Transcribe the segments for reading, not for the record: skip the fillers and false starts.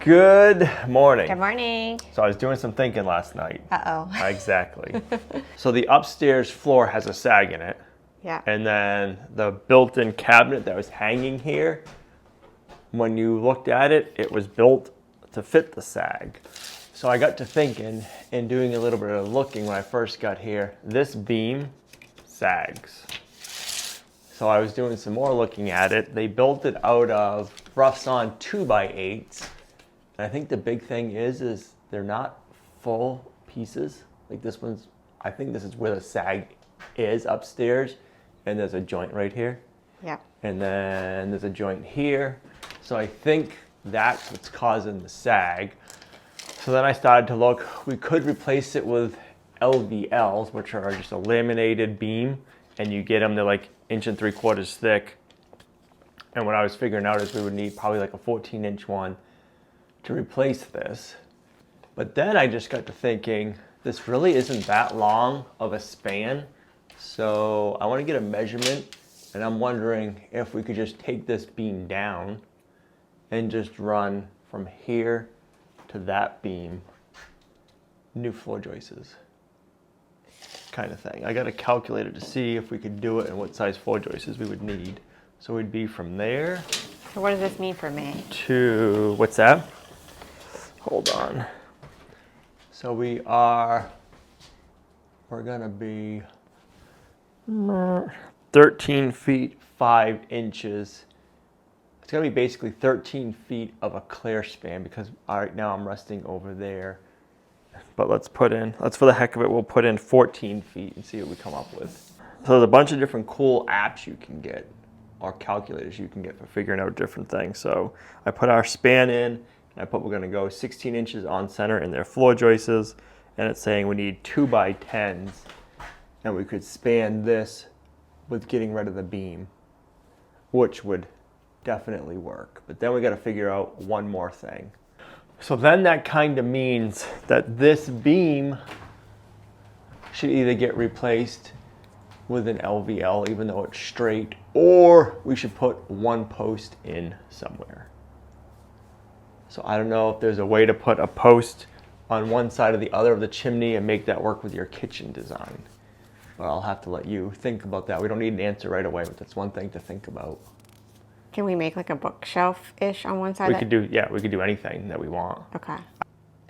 Good morning. Good morning. So I was doing some thinking last night. Uh-oh. Exactly. So the upstairs floor has a sag in it. Yeah. And then the built-in cabinet that was hanging here, when you looked at it, it was built to fit the sag. So I got to thinking and doing a little bit of looking when I first got here. This beam sags. So I was doing some more looking at it. They built it out of rough sawn 2x8s. And I think the big thing is they're not full pieces. Like this one's, I think this is where the sag is upstairs. And there's a joint right here. Yeah. And then there's a joint here. So I think that's what's causing the sag. So then I started to look, we could replace it with LVLs, which are just a laminated beam. And you get them, they're like 1.75 inches thick. And what I was figuring out is we would need probably like a 14-inch one to replace this. But then I just got to thinking, this really isn't that long of a span. So I want to get a measurement, and I'm wondering if we could just take this beam down and just run from here to that beam, new floor joists kind of thing. I got a calculator to see if we could do it and what size floor joists we would need. So we'd be from there. So what does this mean for me? To, what's that? Hold on. So we're gonna be 13 feet 5 inches. It's gonna be basically 13 feet of a clear span because right now I'm resting over there. But let's for the heck of it, we'll put in 14 feet and see what we come up with. So there's a bunch of different cool apps you can get, or calculators you can get for figuring out different things. So I put our span in, and I put we're gonna go 16 inches on center in their floor joists, and it's saying we need 2x10s, and we could span this with getting rid of the beam, which would definitely work. But then we gotta figure out one more thing. So then that kind of means that this beam should either get replaced with an LVL, even though it's straight, or we should put one post in somewhere. So I don't know if there's a way to put a post on one side or the other of the chimney and make that work with your kitchen design. But I'll have to let you think about that. We don't need an answer right away, but that's one thing to think about. Can we make like a bookshelf-ish on one side? We could do anything that we want. Okay.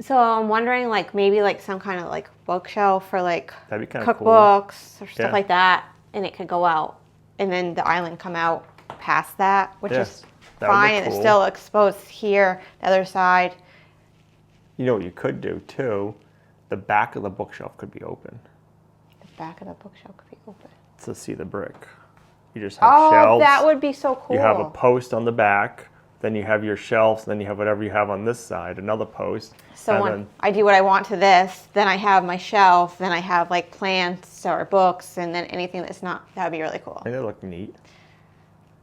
So I'm wondering like maybe like some kind of like bookshelf for like That'd be kind of cookbooks cool. or stuff Yeah. like that. And it could go out. And then the island come out past that, which is fine. And it's still exposed here, the other side. You know what you could do too? The back of the bookshelf could be open. The back of the bookshelf could be open. To see the brick. You just have shelves. Oh, that would be so cool. You have a post on the back, then you have your shelves, then you have whatever you have on this side, another post. So when I do what I want to this, then I have my shelf, then I have like plants or books, and then anything that's not, that would be really cool. And they look neat.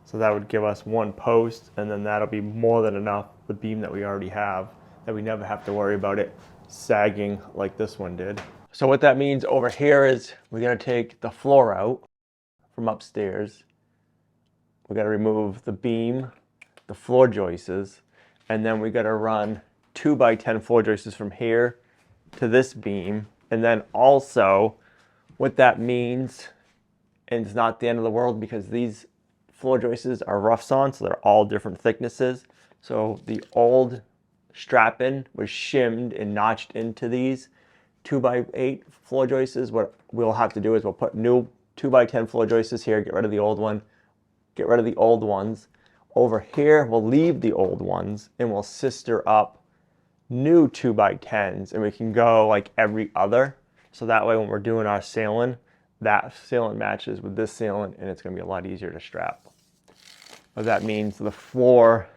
So that would give us one post, and then that'll be more than enough, the beam that we already have, that we never have to worry about it sagging like this one did. So what that means over here is we gotta take the floor out from upstairs. We gotta remove the beam, the floor joists, and then we gotta run 2x10 floor joists from here to this beam. And then also what that means, and it's not the end of the world because these floor joists are rough sawn, so they're all different thicknesses. So the old strap-in was shimmed and notched into these 2x8 floor joists. What we'll have to do is we'll put new 2x10 floor joists here, get rid of the old one, get rid of the old ones. Over here, we'll leave the old ones and we'll sister up new 2x10s, and we can go like every other. So that way when we're doing our ceiling, that ceiling matches with this ceiling and it's gonna be a lot easier to strap. But that means the floor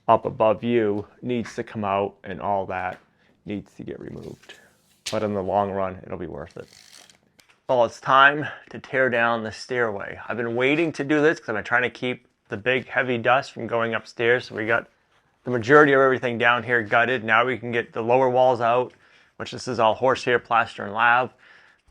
up above you needs to come out and all that needs to get removed. But in the long run, it'll be worth it. Well, it's time to tear down the stairway. I've been waiting to do this because I've been trying to keep the big heavy dust from going upstairs. So we got the majority of everything down here gutted. Now we can get the lower walls out, which this is all horsehair, plaster, and lav.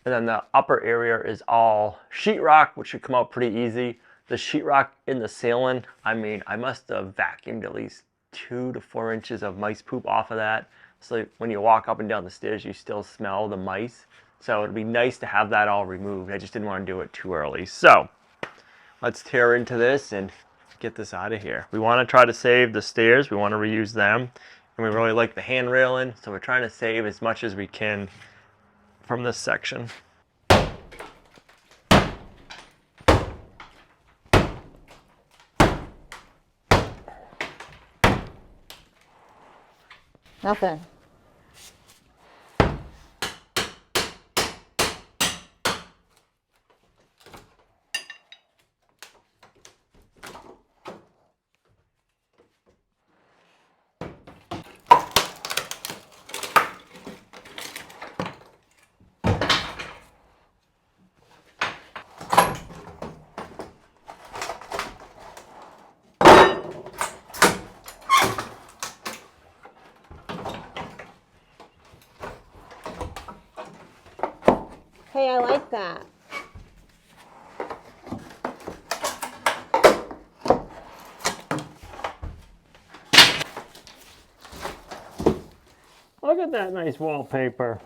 And then the upper area is all sheetrock, which should come out pretty easy. The sheetrock in the ceiling, I mean, I must have vacuumed at least 2 to 4 inches of mice poop off of that. So when you walk up and down the stairs, you still smell the mice. So it'd be nice to have that all removed. I just didn't want to do it too early. So let's tear into this and get this out of here. We want to try to save the stairs. We want to reuse them. And we really like the hand railing. So we're trying to save as much as we can from this section. Nothing. Hey, I like that. Look at that nice wallpaper.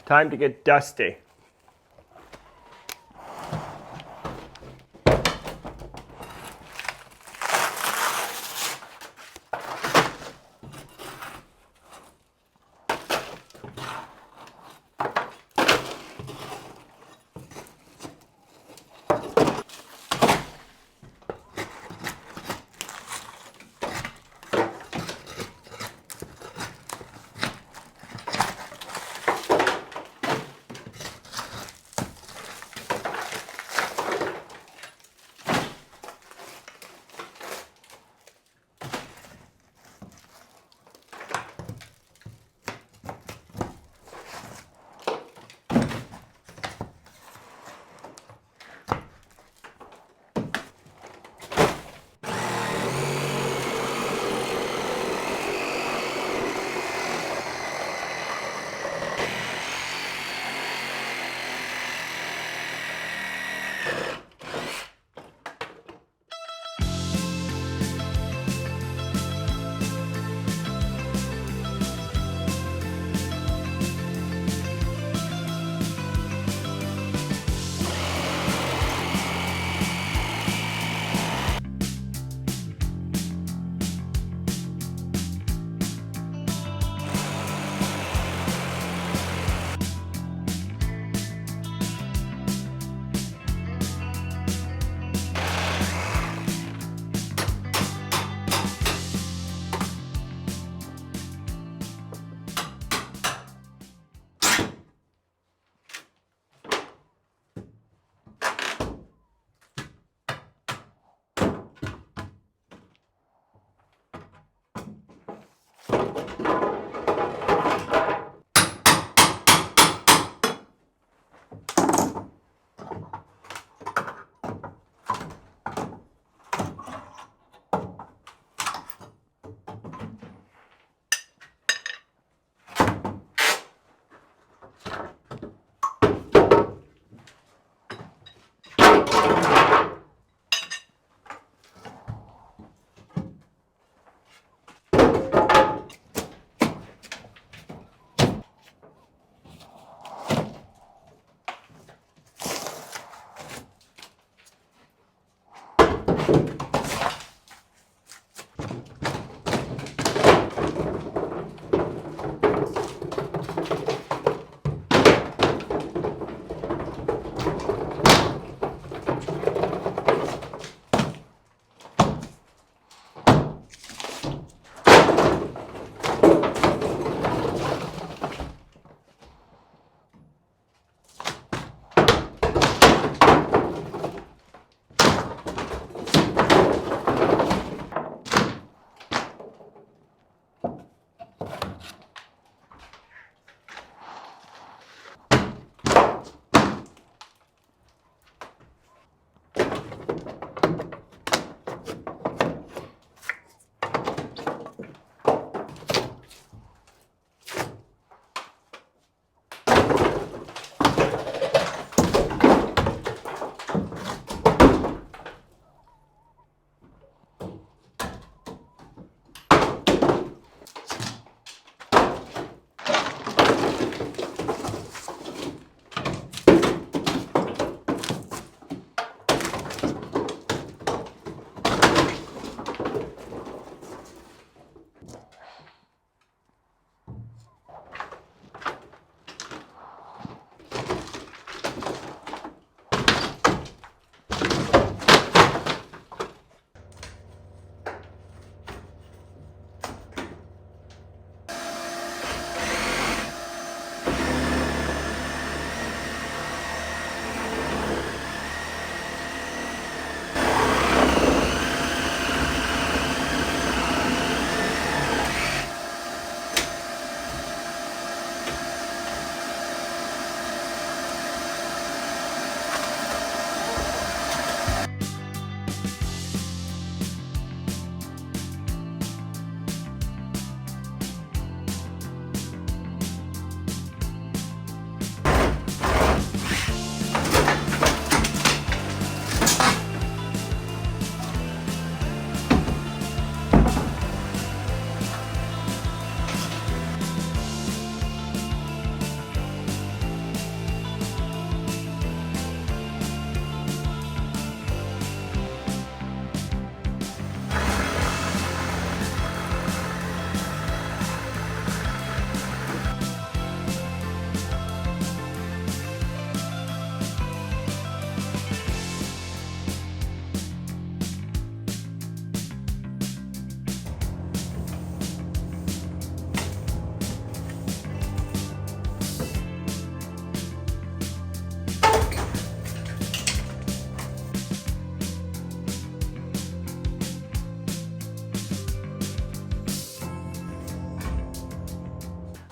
Time to get dusty.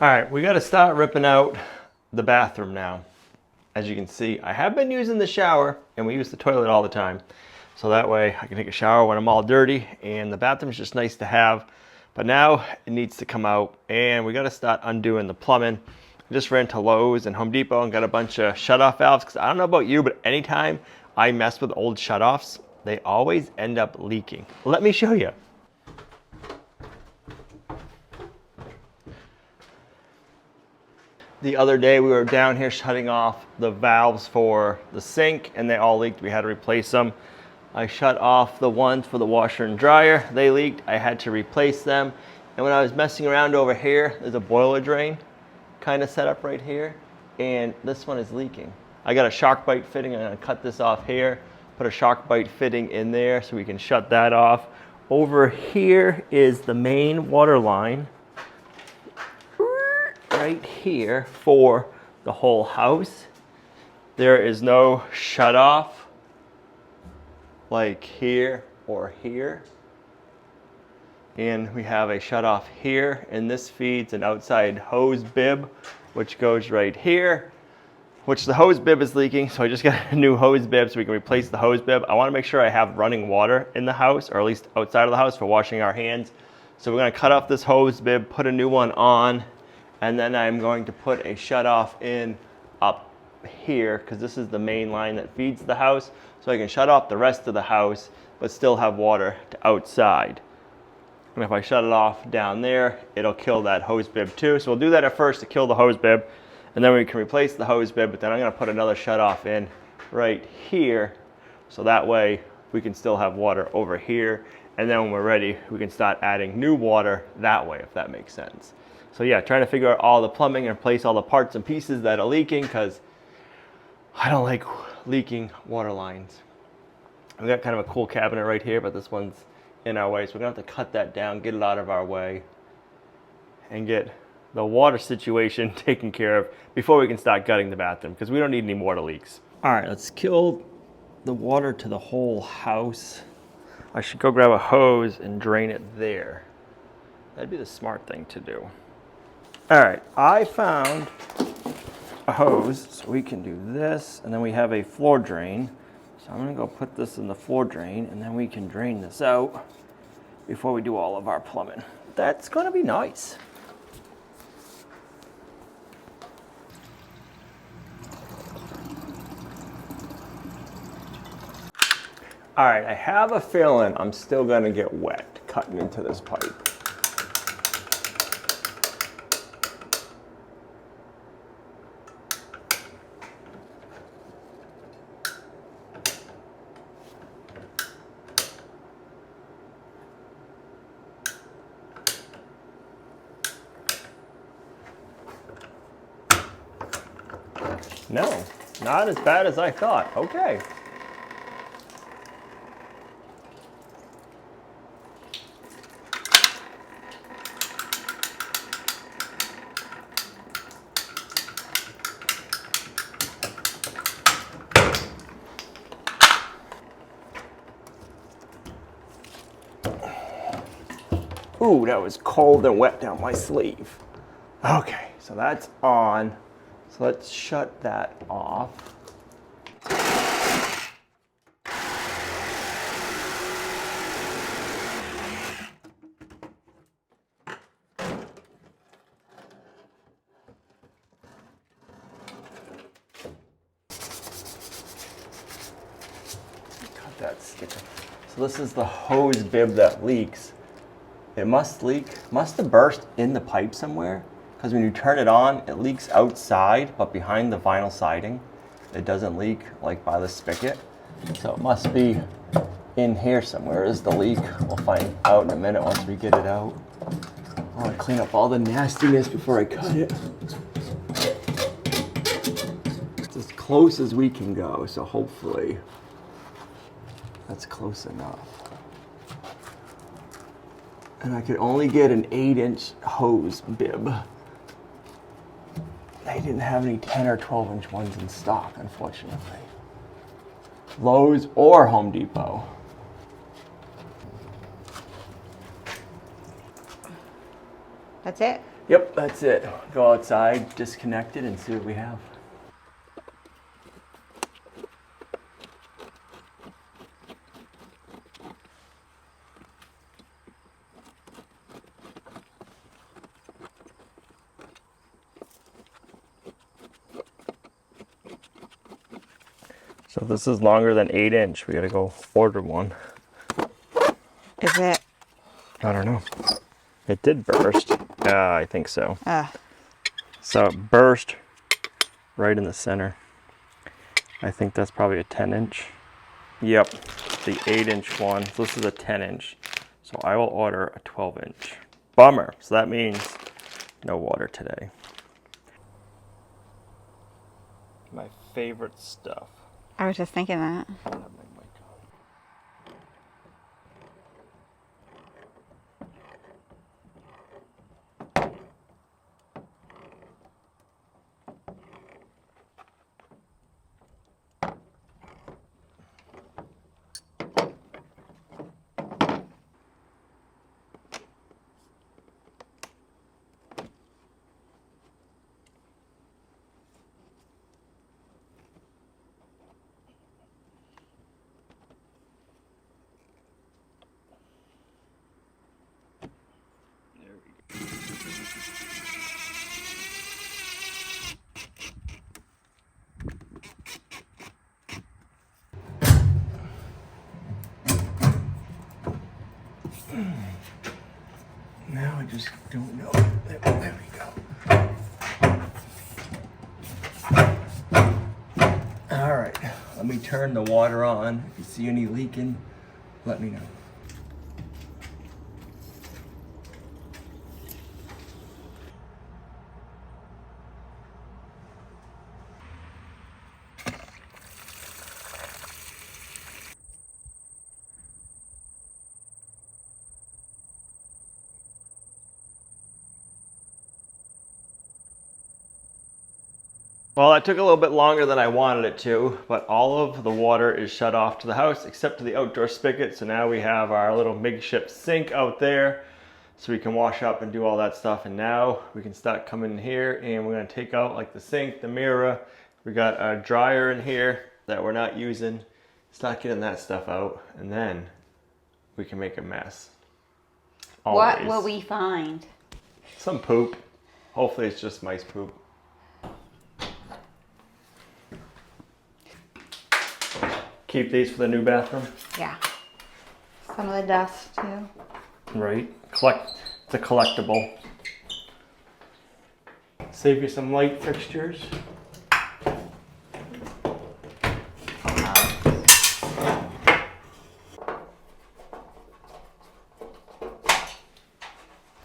All right, we got to start ripping out the bathroom now. As you can see, I have been using the shower, and we use the toilet all the time. So that way I can take a shower when I'm all dirty, and the bathroom is just nice to have. But now it needs to come out, and we got to start undoing the plumbing. I just ran to Lowe's and Home Depot and got a bunch of shutoff valves, because I don't know about you, but anytime I mess with old shutoffs, they always end up leaking. Let me show you. The other day we were down here shutting off the valves for the sink, and they all leaked. We had to replace them. I shut off the ones for the washer and dryer. They leaked. I had to replace them. And when I was messing around over here, there's a boiler drain kind of set up right here, and this one is leaking. I got a shock bite fitting. I'm gonna cut this off here, put a shock bite fitting in there so we can shut that off. Over here is the main water line right here for the whole house. There is no shut off like here or here. And we have a shut off here, and this feeds an outside hose bib, which goes right here, which the hose bib is leaking. So I just got a new hose bib so we can replace the hose bib. I want to make sure I have running water in the house, or at least outside of the house, for washing our hands. So we're going to cut off this hose bib, put a new one on, and then I'm going to put a shut off in up here, because this is the main line that feeds the house. So I can shut off the rest of the house, but still have water to outside. And if I shut it off down there, it'll kill that hose bib too. So we'll do that at first to kill the hose bib, and then we can replace the hose bib, but then I'm gonna put another shut off in right here. So that way we can still have water over here. And then when we're ready, we can start adding new water that way, if that makes sense. So yeah, trying to figure out all the plumbing and replace all the parts and pieces that are leaking, because I don't like leaking water lines. We got kind of a cool cabinet right here, but this one's in our way. So we're gonna have to cut that down, get it out of our way, and get the water situation taken care of before we can start gutting the bathroom, because we don't need any water leaks. All right, let's kill the water to the whole house. I should go grab a hose and drain it there. That'd be the smart thing to do. All right, I found a hose, so we can do this, and then we have a floor drain. So I'm gonna go put this in the floor drain, and then we can drain this out before we do all of our plumbing. That's gonna be nice. All right, I have a feeling I'm still gonna get wet cutting into this pipe. No, not as bad as I thought. Okay. Ooh, that was cold and wet down my sleeve. Okay, so that's on. So let's shut that off. Cut that sticker. So this is the hose bib that leaks. It must have burst in the pipe somewhere, because when you turn it on, it leaks outside, but behind the vinyl siding, it doesn't leak like by the spigot. So it must be in here somewhere is the leak. We'll find out in a minute once we get it out. I want to clean up all the nastiness before I cut it. It's as close as we can go, so hopefully that's close enough. And I could only get an 8-inch hose bib. They didn't have any 10 or 12-inch ones in stock, unfortunately. Lowe's or Home Depot. That's it? Yep, that's it. Go outside, disconnect it, and see what we have. So this is longer than 8-inch. We gotta go order one. Is it? I don't know. It did burst. I think so. So it burst right in the center. I think that's probably a 10-inch. Yep, the 8-inch one. So this is a 10-inch. So I will order a 12-inch. Bummer. So that means no water today. My favorite stuff. I was just thinking that. Now I just don't know. There we go. All right, let me turn the water on. If you see any leaking, let me know. Well, that took a little bit longer than I wanted it to, but all of the water is shut off to the house except to the outdoor spigot. So now we have our little makeshift sink out there so we can wash up and do all that stuff. And now we can start coming in here and we're gonna take out like the sink, the mirror. We got our dryer in here that we're not using. Start getting that stuff out and then we can make a mess. Always. What will we find? Some poop. Hopefully it's just mice poop. Keep these for the new bathroom. Yeah. Some of the dust too. Right. It's a collectible. Save you some light fixtures.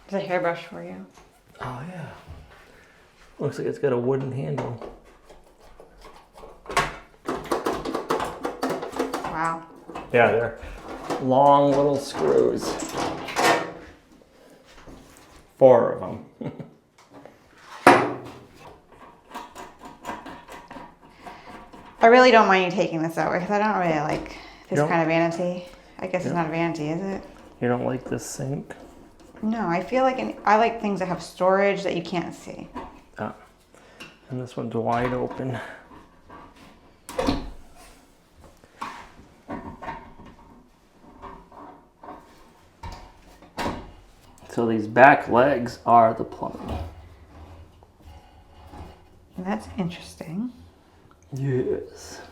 There's a hairbrush for you. Oh yeah. Looks like it's got a wooden handle. Wow. Yeah, they're long little screws. 4 of them. I really don't mind you taking this out because I don't really like this kind of vanity. I guess it's not a vanity, is it? You don't like this sink? No, I feel like I like things that have storage that you can't see. Ah. And this one's wide open. So these back legs are the plumbing. That's interesting. Yes.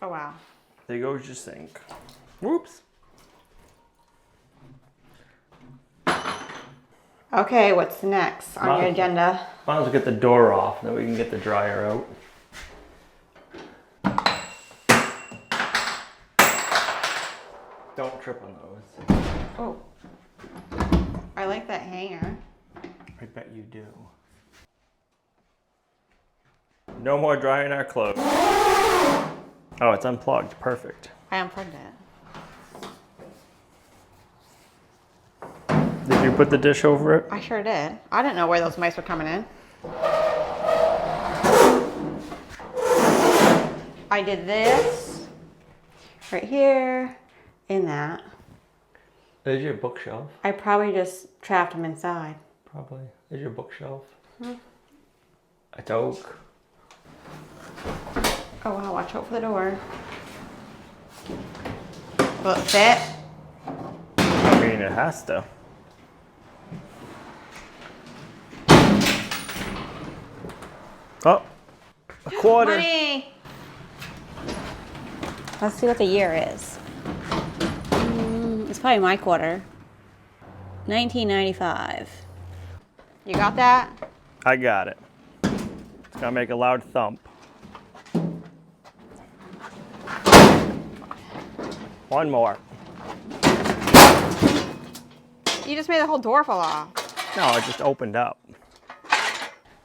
Oh wow. There goes your sink. Whoops. Okay, what's next on your agenda? Might as well get the door off, then we can get the dryer out. Don't trip on those. Oh. I like that hanger. I bet you do. No more drying our clothes. Oh, it's unplugged. Perfect. I unplugged it. Did you put the dish over it? I sure did. I didn't know where those mice were coming in. I did this right here in that. There's your bookshelf. I probably just trapped them inside. Probably. There's your bookshelf. It's oak. Oh wow, watch out for the door. Will it fit? I mean, it has to. Oh, a quarter. Money! Let's see what the year is. It's probably my quarter. 1995. You got that? I got it. It's gonna make a loud thump. One more. You just made the whole door fall off. No, it just opened up.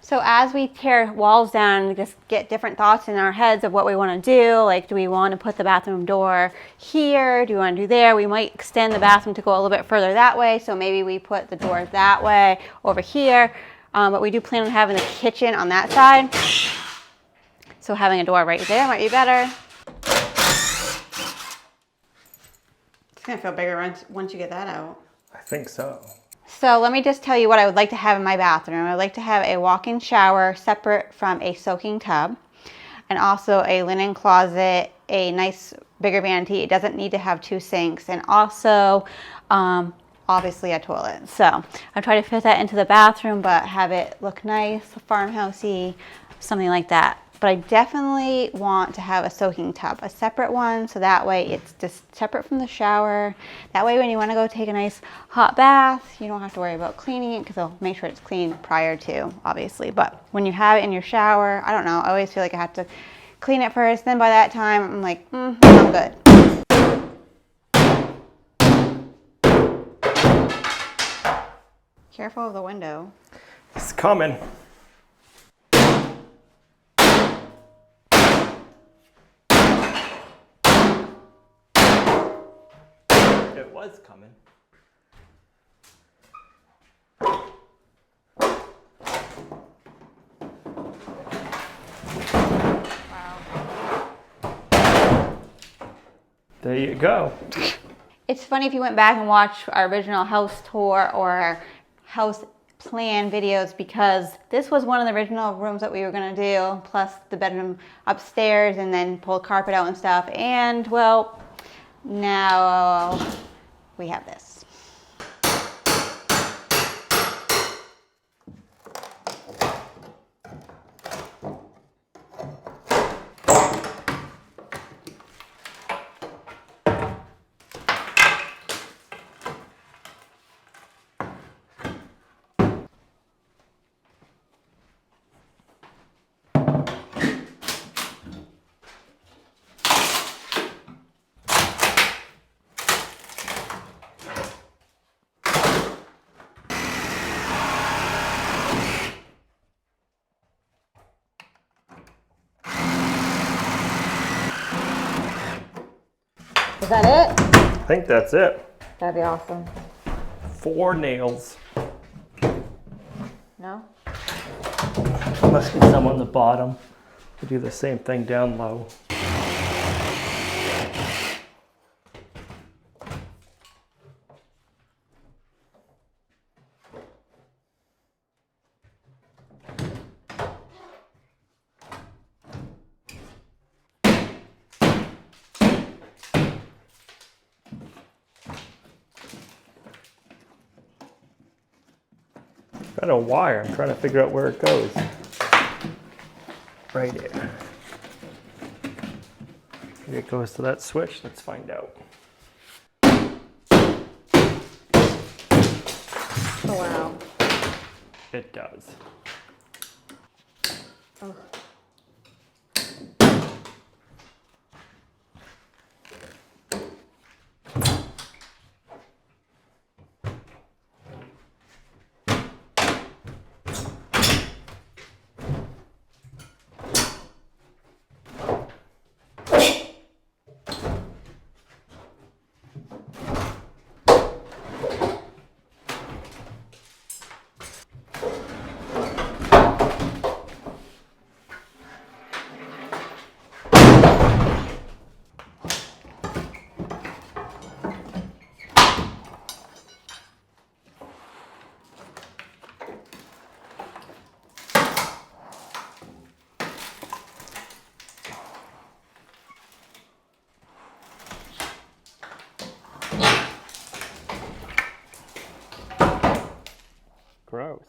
So as we tear walls down, we just get different thoughts in our heads of what we want to do. Like, do we want to put the bathroom door here? Do we want to do there? We might extend the bathroom to go a little bit further that way. So maybe we put the door that way over here. But we do plan on having the kitchen on that side. So having a door right there might be better. It's going to feel bigger once you get that out. I think so. So let me just tell you what I would like to have in my bathroom. I would like to have a walk-in shower separate from a soaking tub, and also a linen closet, a nice bigger vanity. It doesn't need to have 2 sinks, and also obviously a toilet. So I try to fit that into the bathroom, but have it look nice, farmhousey, something like that. But I definitely want to have a soaking tub, a separate one, so that way it's just separate from the shower. That way when you want to go take a nice hot bath, you don't have to worry about cleaning it, because I'll make sure it's clean prior to, obviously. But when you have it in your shower, I don't know, I always feel like I have to clean it first. Then by that time, I'm like, I'm good. Careful of the window. It's coming. It was coming. Wow. There you go. It's funny if you went back and watched our original house tour or our house plan videos, because this was one of the original rooms that we were going to do, plus the bedroom upstairs, and then pull carpet out and stuff. And well, now we have this. Is that it? I think that's it. That'd be awesome. 4 nails. No? Must be some on the bottom. We'll do the same thing down low. Got a wire. I'm trying to figure out where it goes. Right here. Maybe it goes to that switch. Let's find out. Oh, wow. It does. Oh. Gross.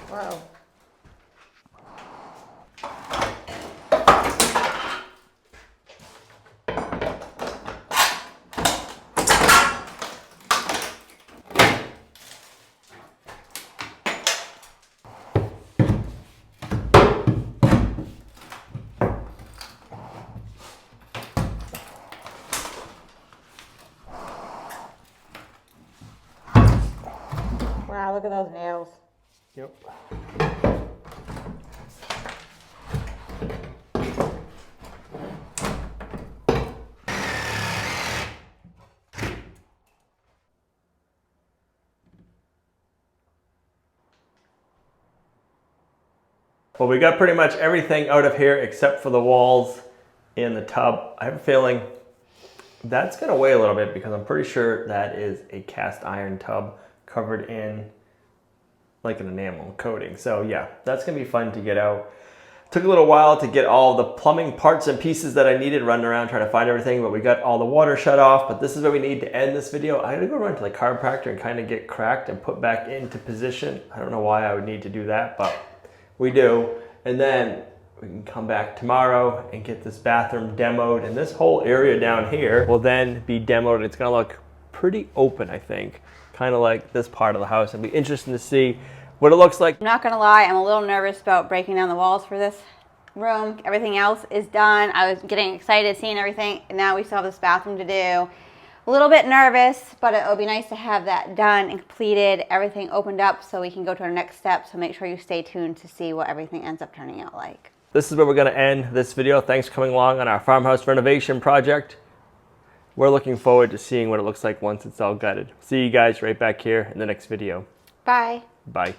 Whoa. Wow, look at those nails. Yep. Well, we got pretty much everything out of here except for the walls and the tub. I have a feeling that's gonna weigh a little bit because I'm pretty sure that is a cast iron tub covered in like an enamel coating. So yeah, that's gonna be fun to get out. Took a little while to get all the plumbing parts and pieces that I needed, running around trying to find everything, but we got all the water shut off. But this is what we need to end this video. I gotta go run to the chiropractor and kind of get cracked and put back into position. I don't know why I would need to do that, but we do. And then we can come back tomorrow and get this bathroom demoed, and this whole area down here will then be demoed. It's gonna look pretty open, I think, kind of like this part of the house. It'll be interesting to see what it looks like. I'm not gonna lie, I'm a little nervous about breaking down the walls for this room. Everything else is done. I was getting excited seeing everything, and now we still have this bathroom to do. A little bit nervous, but it would be nice to have that done and completed, everything opened up so we can go to our next step. So make sure you stay tuned to see what everything ends up turning out like. This is where we're gonna end this video. Thanks for coming along on our farmhouse renovation project. We're looking forward to seeing what it looks like once it's all gutted. See you guys right back here in the next video. Bye. Bye.